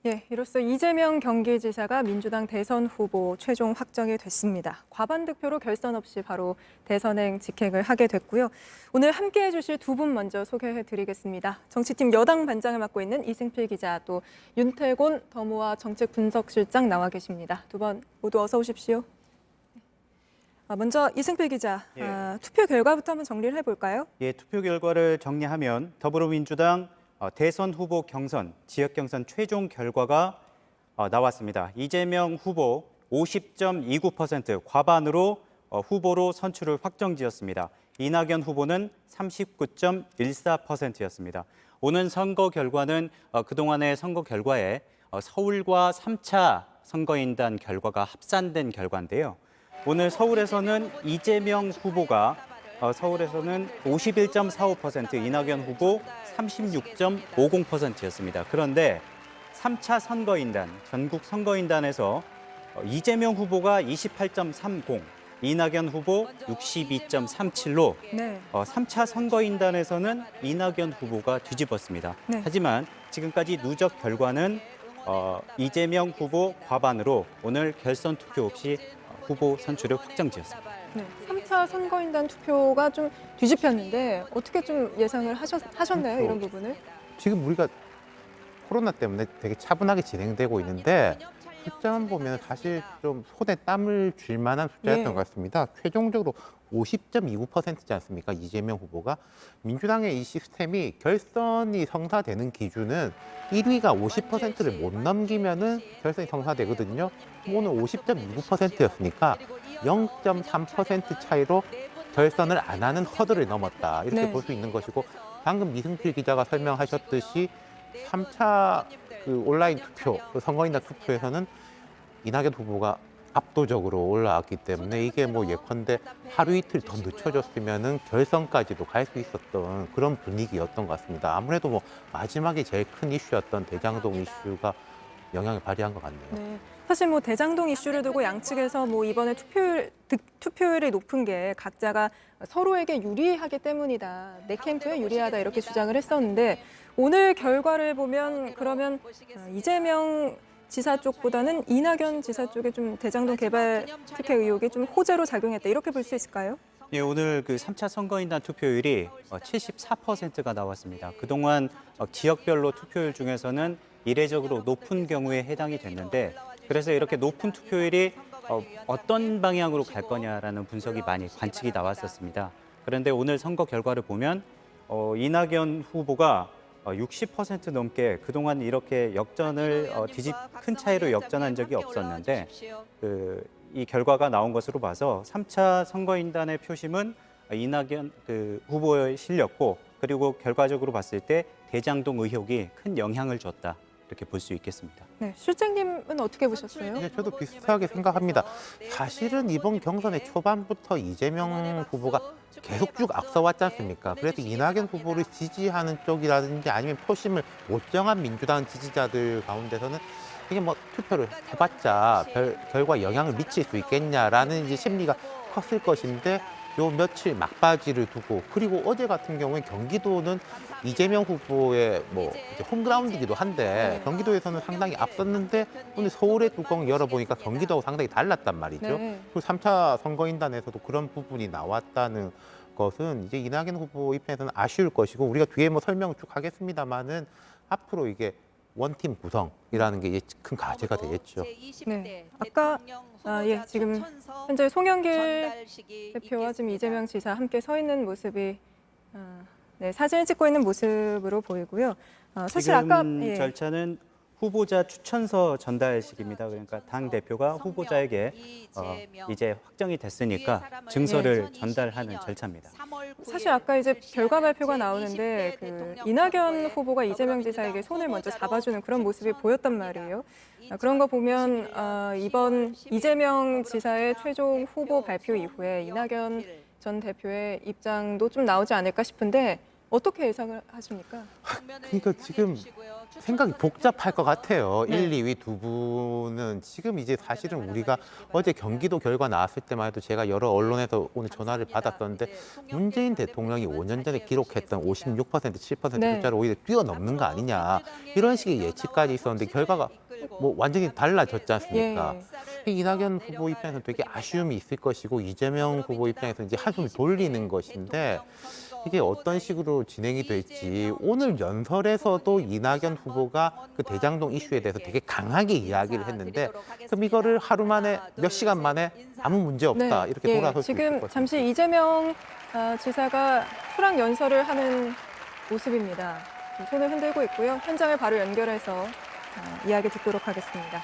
예, 이로써 이재명 경기지사가 민주당 대선 후보 최종 확정이 됐습니다. 과반 득표로 결선 없이 바로 대선행 직행을 하게 됐고요. 오늘 함께해 주실 두 분 먼저 소개해 드리겠습니다. 정치팀 여당 반장을 맡고 있는 이승필 기자, 또 윤태곤 더모아 정책분석실장 나와 계십니다. 두 분 모두 어서 오십시오. 먼저 이승필 기자, 투표 결과부터 한번 정리를 해볼까요? 예, 투표 결과를 정리하면 더불어민주당 대선 후보 경선, 지역 경선 최종 결과가 나왔습니다. 이재명 후보 50.29% 과반으로 후보로 선출을 확정지었습니다. 이낙연 후보는 39.14%였습니다. 오는 선거 결과는 그동안의 선거 결과에 서울과 3차 선거인단 결과가 합산된 결과인데요. 오늘 서울에서는 이재명 후보가 서울에서는 51.45%, 이낙연 후보 36.50%였습니다. 그런데 3차 선거인단, 전국 선거인단에서 이재명 후보가 28.30, 이낙연 후보 62.37로 3차 선거인단에서는 이낙연 후보가 뒤집었습니다. 네. 하지만 지금까지 누적 결과는 이재명 후보 과반으로 오늘 결선 투표 없이 후보 선출을 확정지었습니다. 네, 3차 선거인단 투표가 좀 뒤집혔는데 어떻게 좀 예상을 하셨나요, 이런 부분을? 지금 우리가 코로나 때문에 되게 차분하게 진행되고 있는데 숫자만 보면 사실 좀 손에 땀을 쥘 만한 숫자였던 것 같습니다. 최종적으로 50.29%지 않습니까? 이재명 후보가. 민주당의 이 시스템이 결선이 성사되는 기준은 1위가 50%를 못 넘기면은 결선이 성사되거든요. 오늘 50.29%였으니까 0.3% 차이로 결선을 안 하는 허들을 넘었다. 이렇게 볼 수 있는 것이고, 방금 이승필 기자가 설명하셨듯이 3차 그 온라인 투표, 선거인단 투표에서는 이낙연 후보가 압도적으로 올라왔기 때문에 이게 뭐 예컨대 하루 이틀 더 늦춰졌으면은 결선까지도 갈 수 있었던 그런 분위기였던 것 같습니다. 아무래도 뭐 마지막에 제일 큰 이슈였던 대장동 이슈가 영향을 발휘한 것 같네요. 네. 사실 뭐 대장동 이슈를 두고 양측에서 뭐 이번에 투표율이 높은 게 각자가 서로에게 유리하기 때문이다. 내 캠프에 유리하다 이렇게 주장을 했었는데 오늘 결과를 보면 그러면 이재명 지사 쪽보다는 이낙연 지사 쪽에 좀 대장동 개발 특혜 의혹이 좀 호재로 작용했다. 이렇게 볼 수 있을까요? 예, 오늘 그 3차 선거인단 투표율이 74%가 나왔습니다. 그동안 지역별로 투표율 중에서는 이례적으로 높은 경우에 해당이 됐는데, 그래서 이렇게 높은 투표율이 어떤 방향으로 갈 거냐라는 분석이 많이 관측이 나왔었습니다. 그런데 오늘 선거 결과를 보면 이낙연 후보가 60% 넘게 그동안 이렇게 역전을 큰 차이로 역전한 적이 없었는데 이 결과가 나온 것으로 봐서 3차 선거인단의 표심은 이낙연 후보에 실렸고, 그리고 결과적으로 봤을 때 대장동 의혹이 큰 영향을 줬다. 이렇게 볼 수 있겠습니다. 네, 실장님은 어떻게 보셨어요? 네, 저도 비슷하게 생각합니다. 사실은 이번 경선의 초반부터 이재명 후보가 계속 쭉 앞서왔지 않습니까? 그래서 이낙연 후보를 지지하는 쪽이라든지 아니면 표심을 못 정한 민주당 지지자들 가운데서는 이게 뭐 투표를 해봤자 결과 영향을 미칠 수 있겠냐라는 이제 심리가 컸을 것인데, 요 며칠 막바지를 두고, 그리고 어제 같은 경우에 경기도는 이재명 후보의 뭐 이제 홈그라운드이기도 한데 경기도에서는 상당히 앞섰는데 오늘 서울의 뚜껑 열어보니까 경기도하고 상당히 달랐단 말이죠. 네. 그리고 3차 선거인단에서도 그런 부분이 나왔다는 것은 이제 이낙연 후보 입장에서는 아쉬울 것이고, 우리가 뒤에 뭐 설명 쭉 하겠습니다만은 앞으로 이게 원팀 구성이라는 게 이제 큰 과제가 되겠죠. 네, 아까 지금 현재 송영길 대표와 지금 이재명 지사 함께 서 있는 모습이 사진을 찍고 있는 모습으로 보이고요. 사실 지금 아까 절차는 후보자 추천서 전달식입니다. 그러니까 당 대표가 후보자에게 이제 확정이 됐으니까 증서를 전달하는 절차입니다. 사실 아까 이제 결과 발표가 나오는데 이낙연 후보가 이재명 지사에게 손을 먼저 잡아주는 그런 모습이 보였단 말이에요. 그런 거 보면 이번 이재명 지사의 최종 후보 발표 이후에 이낙연 전 대표의 입장도 좀 나오지 않을까 싶은데 어떻게 예상을 하십니까? 그러니까 지금 생각이 복잡할 것 같아요. 네. 1, 2위 두 분은 지금 이제 사실은 우리가 어제 경기도 결과 나왔을 때만 해도 제가 여러 언론에서 오늘 전화를 받았었는데 문재인 대통령이 5년 전에 기록했던 56%, 7% 네. 숫자를 오히려 뛰어넘는 거 아니냐 이런 식의 예측까지 있었는데 결과가 뭐 완전히 달라졌지 않습니까? 예. 이낙연 후보 입장에서는 되게 아쉬움이 있을 것이고 이재명 후보 입장에서는 이제 한숨을 돌리는 것인데 이게 어떤 식으로 진행이 될지 오늘 연설에서도 이낙연 후보가 그 대장동 이슈에 대해서 되게 강하게 이야기를 했는데 그럼 이거를 하루 만에 몇 시간 만에 아무 문제 없다 이렇게 돌아설 수 있을 지금 것 잠시 같습니다. 이재명 지사가 수락 연설을 하는 모습입니다. 손을 흔들고 있고요. 현장을 바로 연결해서 이야기 듣도록 하겠습니다.